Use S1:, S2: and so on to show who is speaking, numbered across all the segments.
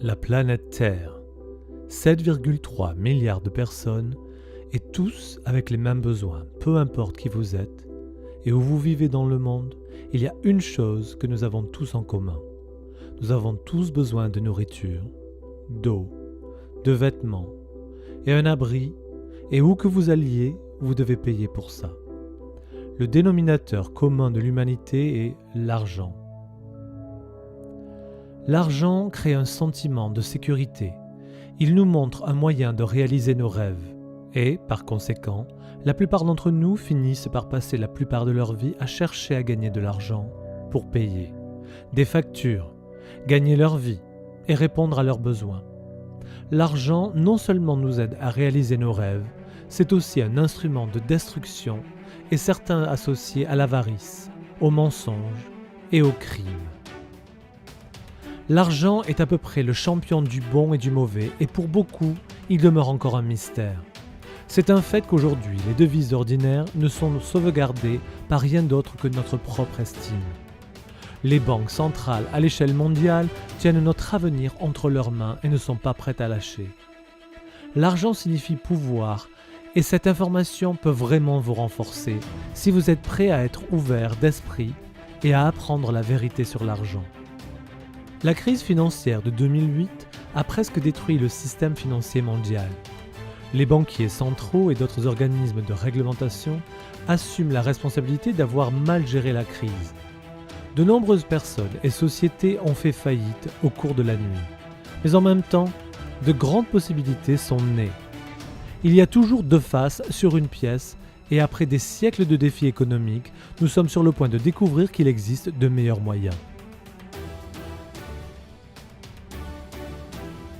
S1: La planète Terre, 7,3 milliards de personnes, et tous avec les mêmes besoins, peu importe qui vous êtes et où vous vivez dans le monde, il y a une chose que nous avons tous en commun. Nous avons tous besoin de nourriture, d'eau, de vêtements et un abri, et où que vous alliez, vous devez payer pour ça. Le dénominateur commun de l'humanité est l'argent. L'argent crée un sentiment de sécurité. Il nous montre un moyen de réaliser nos rêves. Et, par conséquent, la plupart d'entre nous finissent par passer la plupart de leur vie à chercher à gagner de l'argent pour payer des factures, gagner leur vie et répondre à leurs besoins. L'argent non seulement nous aide à réaliser nos rêves, c'est aussi un instrument de destruction et certains associés à l'avarice, au mensonge et au crime. L'argent est à peu près le champion du bon et du mauvais, et pour beaucoup, il demeure encore un mystère. C'est un fait qu'aujourd'hui, les devises ordinaires ne sont sauvegardées par rien d'autre que notre propre estime. Les banques centrales à l'échelle mondiale tiennent notre avenir entre leurs mains et ne sont pas prêtes à lâcher. L'argent signifie pouvoir, et cette information peut vraiment vous renforcer si vous êtes prêt à être ouvert d'esprit et à apprendre la vérité sur l'argent. La crise financière de 2008 a presque détruit le système financier mondial. Les banquiers centraux et d'autres organismes de réglementation assument la responsabilité d'avoir mal géré la crise. De nombreuses personnes et sociétés ont fait faillite au cours de la nuit. Mais en même temps, de grandes possibilités sont nées. Il y a toujours deux faces sur une pièce, et après des siècles de défis économiques, nous sommes sur le point de découvrir qu'il existe de meilleurs moyens.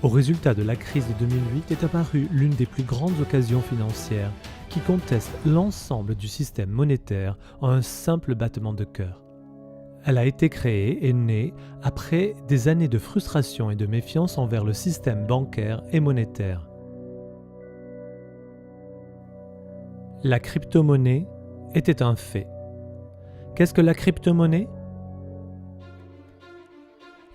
S1: Au résultat de la crise de 2008 est apparue l'une des plus grandes occasions financières qui conteste l'ensemble du système monétaire en un simple battement de cœur. Elle a été créée et née après des années de frustration et de méfiance envers le système bancaire et monétaire. La crypto-monnaie était un fait. Qu'est-ce que la crypto-monnaie ?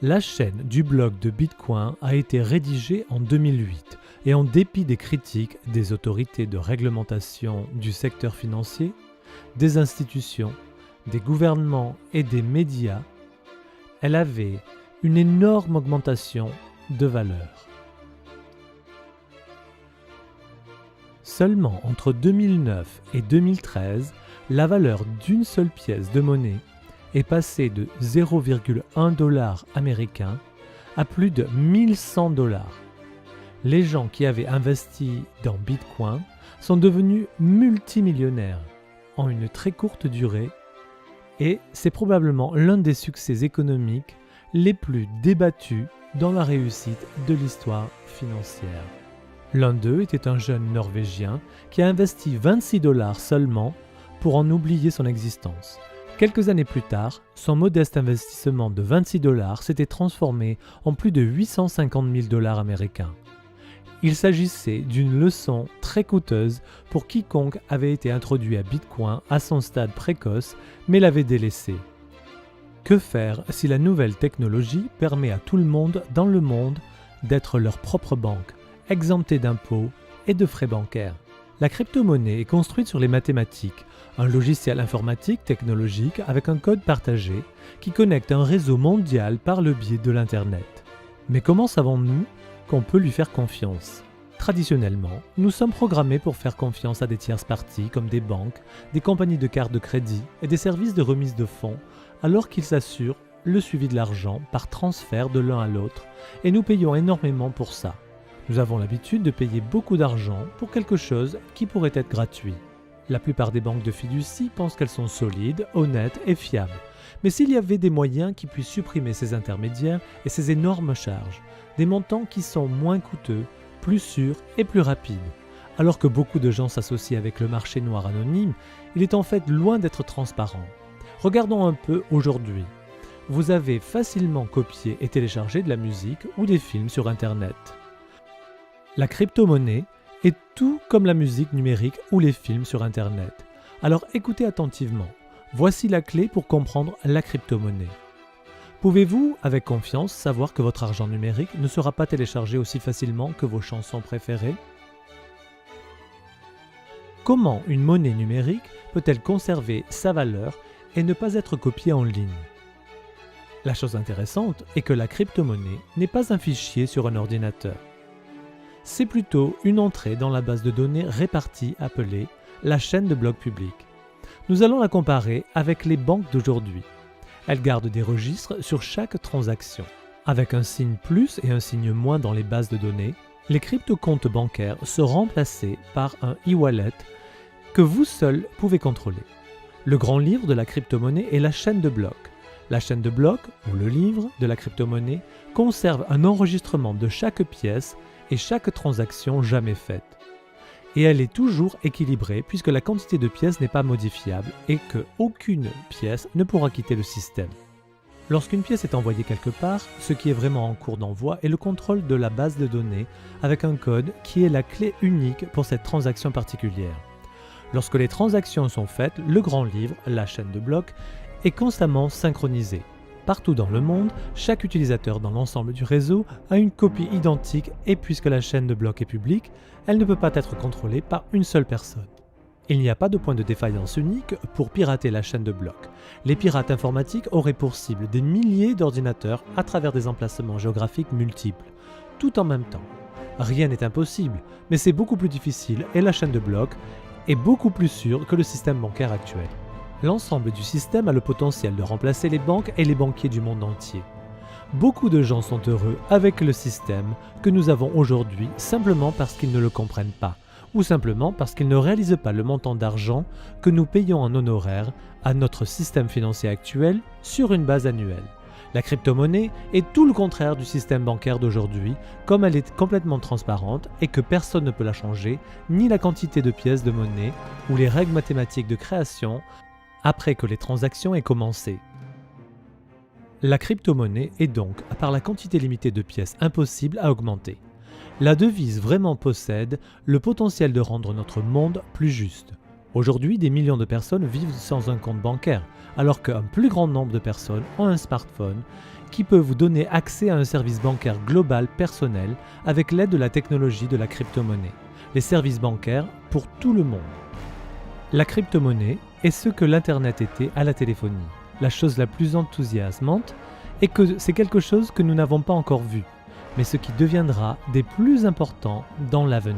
S1: La chaîne du blog de Bitcoin a été rédigée en 2008 et en dépit des critiques des autorités de réglementation du secteur financier, des institutions, des gouvernements et des médias, elle avait une énorme augmentation de valeur. Seulement entre 2009 et 2013, la valeur d'une seule pièce de monnaie est passée de 0,1 $ américain à plus de 1100 $. Les gens qui avaient investi dans Bitcoin sont devenus multimillionnaires en une très courte durée, et c'est probablement l'un des succès économiques les plus débattus dans la réussite de l'histoire financière. L'un d'eux était un jeune Norvégien qui a investi 26 $ seulement pour en oublier son existence. Quelques années plus tard, son modeste investissement de 26 $ s'était transformé en plus de 850 000 $ américains. Il s'agissait d'une leçon très coûteuse pour quiconque avait été introduit à Bitcoin à son stade précoce mais l'avait délaissé. Que faire si la nouvelle technologie permet à tout le monde dans le monde d'être leur propre banque, exemptée d'impôts et de frais bancaires? La crypto-monnaie est construite sur les mathématiques, un logiciel informatique technologique avec un code partagé qui connecte un réseau mondial par le biais de l'Internet. Mais comment savons-nous qu'on peut lui faire confiance ? Traditionnellement, nous sommes programmés pour faire confiance à des tierces parties comme des banques, des compagnies de cartes de crédit et des services de remise de fonds, alors qu'ils assurent le suivi de l'argent par transfert de l'un à l'autre, et nous payons énormément pour ça. Nous avons l'habitude de payer beaucoup d'argent pour quelque chose qui pourrait être gratuit. La plupart des banques de fiducie pensent qu'elles sont solides, honnêtes et fiables. Mais s'il y avait des moyens qui puissent supprimer ces intermédiaires et ces énormes charges, des montants qui sont moins coûteux, plus sûrs et plus rapides. Alors que beaucoup de gens s'associent avec le marché noir anonyme, il est en fait loin d'être transparent. Regardons un peu aujourd'hui. Vous avez facilement copié et téléchargé de la musique ou des films sur Internet. La crypto-monnaie est tout comme la musique numérique ou les films sur Internet. Alors écoutez attentivement. Voici la clé pour comprendre la crypto-monnaie. Pouvez-vous, avec confiance, savoir que votre argent numérique ne sera pas téléchargé aussi facilement que vos chansons préférées? Comment une monnaie numérique peut-elle conserver sa valeur et ne pas être copiée en ligne? La chose intéressante est que la crypto-monnaie n'est pas un fichier sur un ordinateur. C'est plutôt une entrée dans la base de données répartie appelée la chaîne de blocs publics. Nous allons la comparer avec les banques d'aujourd'hui. Elles gardent des registres sur chaque transaction. Avec un signe plus et un signe moins dans les bases de données, les crypto-comptes bancaires sont remplacés par un e-wallet que vous seul pouvez contrôler. Le grand livre de la crypto-monnaie est la chaîne de blocs. La chaîne de blocs, ou le livre de la crypto-monnaie, conserve un enregistrement de chaque pièce et chaque transaction jamais faite. Et elle est toujours équilibrée puisque la quantité de pièces n'est pas modifiable et qu'aucune pièce ne pourra quitter le système. Lorsqu'une pièce est envoyée quelque part, ce qui est vraiment en cours d'envoi est le contrôle de la base de données avec un code qui est la clé unique pour cette transaction particulière. Lorsque les transactions sont faites, le grand livre, la chaîne de blocs, est constamment synchronisé. Partout dans le monde, chaque utilisateur dans l'ensemble du réseau a une copie identique et puisque la chaîne de blocs est publique, elle ne peut pas être contrôlée par une seule personne. Il n'y a pas de point de défaillance unique pour pirater la chaîne de blocs. Les pirates informatiques auraient pour cible des milliers d'ordinateurs à travers des emplacements géographiques multiples, tout en même temps. Rien n'est impossible, mais c'est beaucoup plus difficile et la chaîne de blocs est beaucoup plus sûre que le système bancaire actuel. L'ensemble du système a le potentiel de remplacer les banques et les banquiers du monde entier. Beaucoup de gens sont heureux avec le système que nous avons aujourd'hui simplement parce qu'ils ne le comprennent pas, ou simplement parce qu'ils ne réalisent pas le montant d'argent que nous payons en honoraires à notre système financier actuel sur une base annuelle. La crypto-monnaie est tout le contraire du système bancaire d'aujourd'hui, comme elle est complètement transparente et que personne ne peut la changer, ni la quantité de pièces de monnaie ou les règles mathématiques de création après que les transactions aient commencé. La crypto-monnaie est donc, par la quantité limitée de pièces, impossible à augmenter. La devise vraiment possède le potentiel de rendre notre monde plus juste. Aujourd'hui, des millions de personnes vivent sans un compte bancaire, alors qu'un plus grand nombre de personnes ont un smartphone qui peut vous donner accès à un service bancaire global personnel avec l'aide de la technologie de la crypto-monnaie. Les services bancaires pour tout le monde. La crypto-monnaie est ce que l'Internet était à la téléphonie. La chose la plus enthousiasmante est que c'est quelque chose que nous n'avons pas encore vu, mais ce qui deviendra des plus importants dans l'avenir.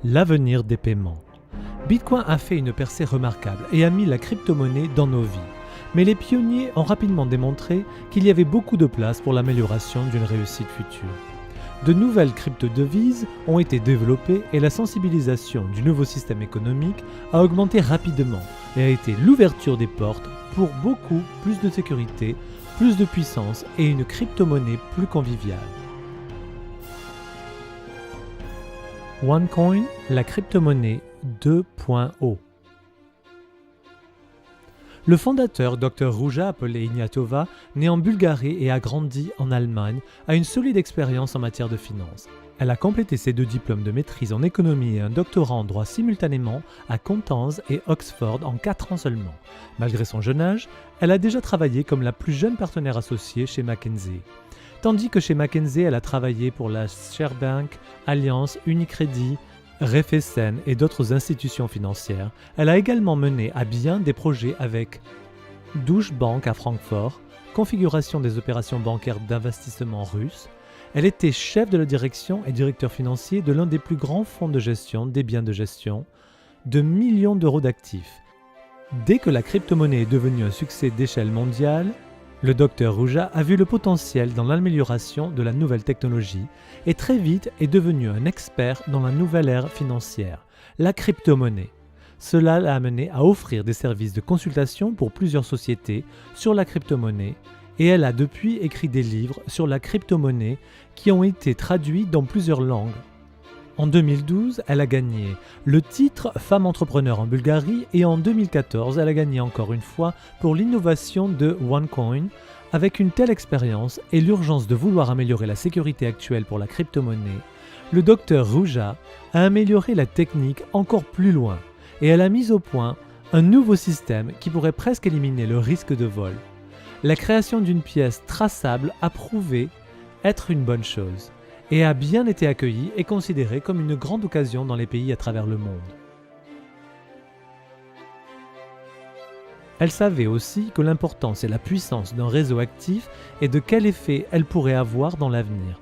S1: L'avenir des paiements. Bitcoin a fait une percée remarquable et a mis la crypto-monnaie dans nos vies. Mais les pionniers ont rapidement démontré qu'il y avait beaucoup de place pour l'amélioration d'une réussite future. De nouvelles crypto-devises ont été développées et la sensibilisation du nouveau système économique a augmenté rapidement et a été l'ouverture des portes pour beaucoup plus de sécurité, plus de puissance et une crypto-monnaie plus conviviale. OneCoin, la crypto-monnaie 2.0. Le fondateur Dr Ruja, appelé Ignatova, né en Bulgarie et a grandi en Allemagne, a une solide expérience en matière de finance. Elle a complété ses 2 diplômes de maîtrise en économie et un doctorat en droit simultanément à Constance et Oxford en 4 ans seulement. Malgré son jeune âge, elle a déjà travaillé comme la plus jeune partenaire associée chez McKinsey. Tandis que chez McKinsey, elle a travaillé pour la Sberbank, Allianz, Unicredit, Raiffeisen et d'autres institutions financières, elle a également mené à bien des projets avec Deutsche Bank à Francfort, configuration des opérations bancaires d'investissement russes. Elle était chef de la direction et directeur financier de l'un des plus grands fonds de gestion des biens de gestion, de millions d'euros d'actifs. Dès que la crypto-monnaie est devenue un succès d'échelle mondiale, le Dr Ruja a vu le potentiel dans l'amélioration de la nouvelle technologie et très vite est devenu un expert dans la nouvelle ère financière, la crypto-monnaie. Cela l'a amené à offrir des services de consultation pour plusieurs sociétés sur la crypto-monnaie et elle a depuis écrit des livres sur la crypto-monnaie qui ont été traduits dans plusieurs langues. En 2012, elle a gagné le titre Femme entrepreneur en Bulgarie et en 2014, elle a gagné encore une fois pour l'innovation de OneCoin. Avec une telle expérience et l'urgence de vouloir améliorer la sécurité actuelle pour la crypto-monnaie, le docteur Ruja a amélioré la technique encore plus loin et elle a mis au point un nouveau système qui pourrait presque éliminer le risque de vol. La création d'une pièce traçable a prouvé être une bonne chose et a bien été accueillie et considérée comme une grande occasion dans les pays à travers le monde. Elle savait aussi que l'importance et la puissance d'un réseau actif et de quel effet elle pourrait avoir dans l'avenir.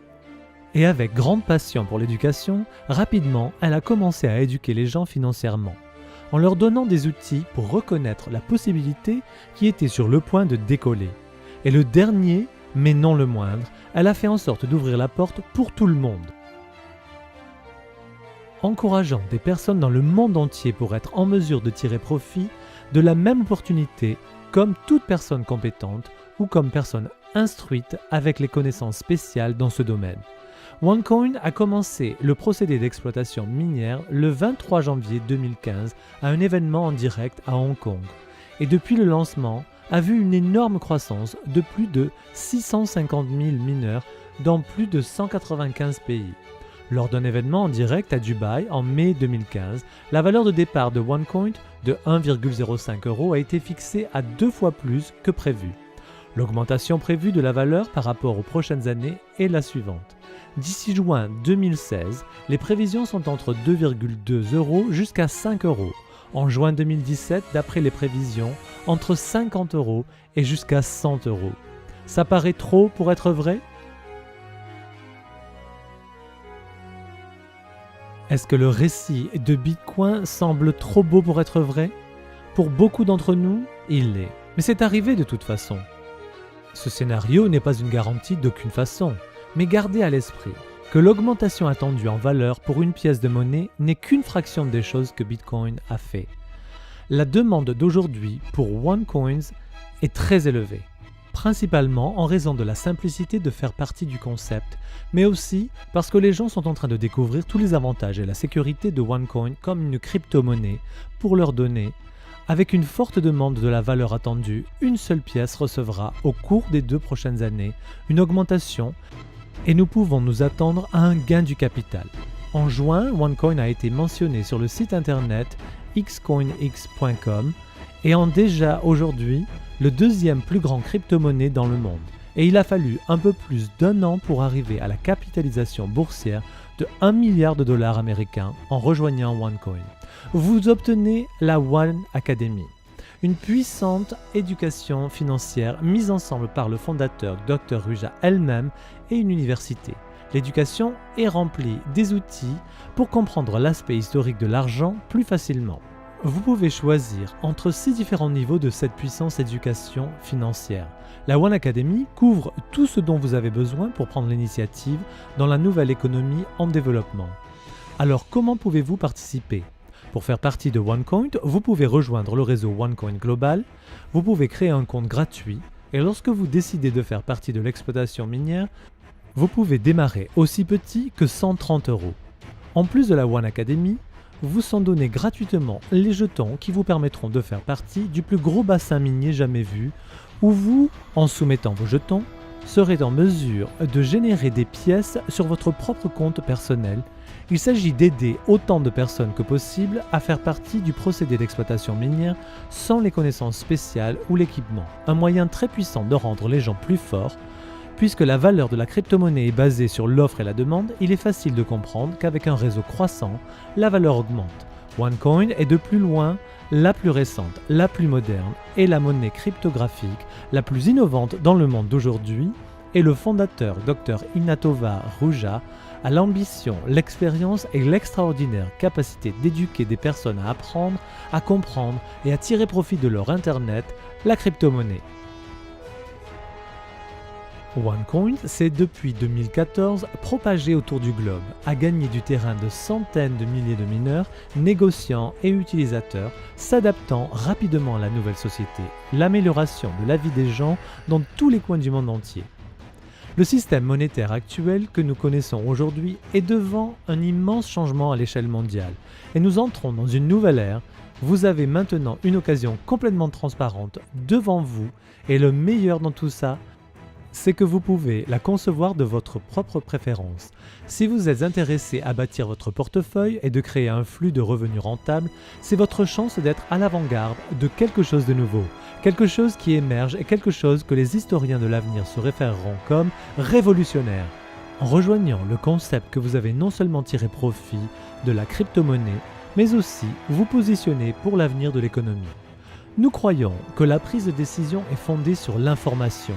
S1: Et avec grande passion pour l'éducation, rapidement, elle a commencé à éduquer les gens financièrement, en leur donnant des outils pour reconnaître la possibilité qui était sur le point de décoller. Et le dernier, mais non le moindre, elle a fait en sorte d'ouvrir la porte pour tout le monde. Encourageant des personnes dans le monde entier pour être en mesure de tirer profit de la même opportunité comme toute personne compétente ou comme personne instruite avec les connaissances spéciales dans ce domaine. OneCoin a commencé le procédé d'exploitation minière le 23 janvier 2015 à un événement en direct à Hong Kong et depuis le lancement a vu une énorme croissance de plus de 650 000 mineurs dans plus de 195 pays. Lors d'un événement en direct à Dubaï en mai 2015, la valeur de départ de OneCoin de 1,05 € a été fixée à 2 fois plus que prévu. L'augmentation prévue de la valeur par rapport aux prochaines années est la suivante. D'ici juin 2016, les prévisions sont entre 2,2 € jusqu'à 5 €. En juin 2017, d'après les prévisions, entre 50 € et jusqu'à 100 €. Ça paraît trop pour être vrai ? Est-ce que le récit de Bitcoin semble trop beau pour être vrai ? Pour beaucoup d'entre nous, il l'est. Mais c'est arrivé de toute façon. Ce scénario n'est pas une garantie d'aucune façon, mais gardez à l'esprit que l'augmentation attendue en valeur pour une pièce de monnaie n'est qu'une fraction des choses que Bitcoin a fait. La demande d'aujourd'hui pour OneCoins est très élevée, principalement en raison de la simplicité de faire partie du concept, mais aussi parce que les gens sont en train de découvrir tous les avantages et la sécurité de OneCoin comme une crypto-monnaie pour leurs données. Avec une forte demande de la valeur attendue, une seule pièce recevra au cours des 2 prochaines années une augmentation et nous pouvons nous attendre à un gain du capital. En juin, OneCoin a été mentionné sur le site internet xcoinx.com et en déjà aujourd'hui le deuxième plus grand crypto-monnaie dans le monde. Et il a fallu un peu plus d'1 an pour arriver à la capitalisation boursière de 1 milliard de dollars américains en rejoignant OneCoin. Vous obtenez la One Academy, une puissante éducation financière mise ensemble par le fondateur Dr Ruja elle-même et une université. L'éducation est remplie des outils pour comprendre l'aspect historique de l'argent plus facilement. Vous pouvez choisir entre 6 différents niveaux de cette puissance éducation financière. La One Academy couvre tout ce dont vous avez besoin pour prendre l'initiative dans la nouvelle économie en développement. Alors comment pouvez-vous participer ? Pour faire partie de OneCoin, vous pouvez rejoindre le réseau OneCoin Global, vous pouvez créer un compte gratuit et lorsque vous décidez de faire partie de l'exploitation minière, vous pouvez démarrer aussi petit que 130 €. En plus de la One Academy, vous sont donnés gratuitement les jetons qui vous permettront de faire partie du plus gros bassin minier jamais vu, où vous, en soumettant vos jetons, serez en mesure de générer des pièces sur votre propre compte personnel. Il s'agit d'aider autant de personnes que possible à faire partie du procédé d'exploitation minière sans les connaissances spéciales ou l'équipement. Un moyen très puissant de rendre les gens plus forts. Puisque la valeur de la crypto-monnaie est basée sur l'offre et la demande, il est facile de comprendre qu'avec un réseau croissant, la valeur augmente. OneCoin est de plus loin la plus récente, la plus moderne et la monnaie cryptographique la plus innovante dans le monde d'aujourd'hui et le fondateur Dr Inatova Ruja a l'ambition, l'expérience et l'extraordinaire capacité d'éduquer des personnes à apprendre, à comprendre et à tirer profit de leur Internet, la crypto-monnaie. OneCoin s'est depuis 2014 propagé autour du globe, a gagné du terrain de centaines de milliers de mineurs, négociants et utilisateurs, s'adaptant rapidement à la nouvelle société, l'amélioration de la vie des gens dans tous les coins du monde entier. Le système monétaire actuel que nous connaissons aujourd'hui est devant un immense changement à l'échelle mondiale et nous entrons dans une nouvelle ère. Vous avez maintenant une occasion complètement transparente devant vous et le meilleur dans tout ça, c'est que vous pouvez la concevoir de votre propre préférence. Si vous êtes intéressé à bâtir votre portefeuille et de créer un flux de revenus rentable, c'est votre chance d'être à l'avant-garde de quelque chose de nouveau, quelque chose qui émerge et quelque chose que les historiens de l'avenir se référeront comme révolutionnaire. En rejoignant le concept que vous avez non seulement tiré profit de la crypto-monnaie, mais aussi vous positionner pour l'avenir de l'économie. Nous croyons que la prise de décision est fondée sur l'information.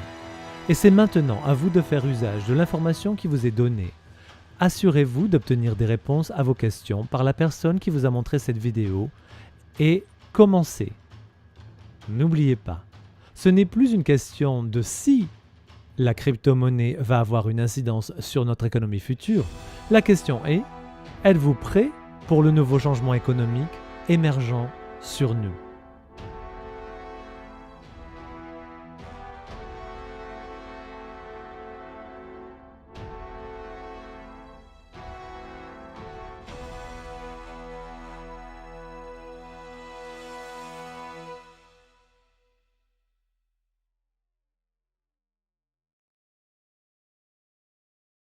S1: Et c'est maintenant à vous de faire usage de l'information qui vous est donnée. Assurez-vous d'obtenir des réponses à vos questions par la personne qui vous a montré cette vidéo et commencez. N'oubliez pas, ce n'est plus une question de si la crypto-monnaie va avoir une incidence sur notre économie future. La question est, êtes-vous prêt pour le nouveau changement économique émergent sur nous ?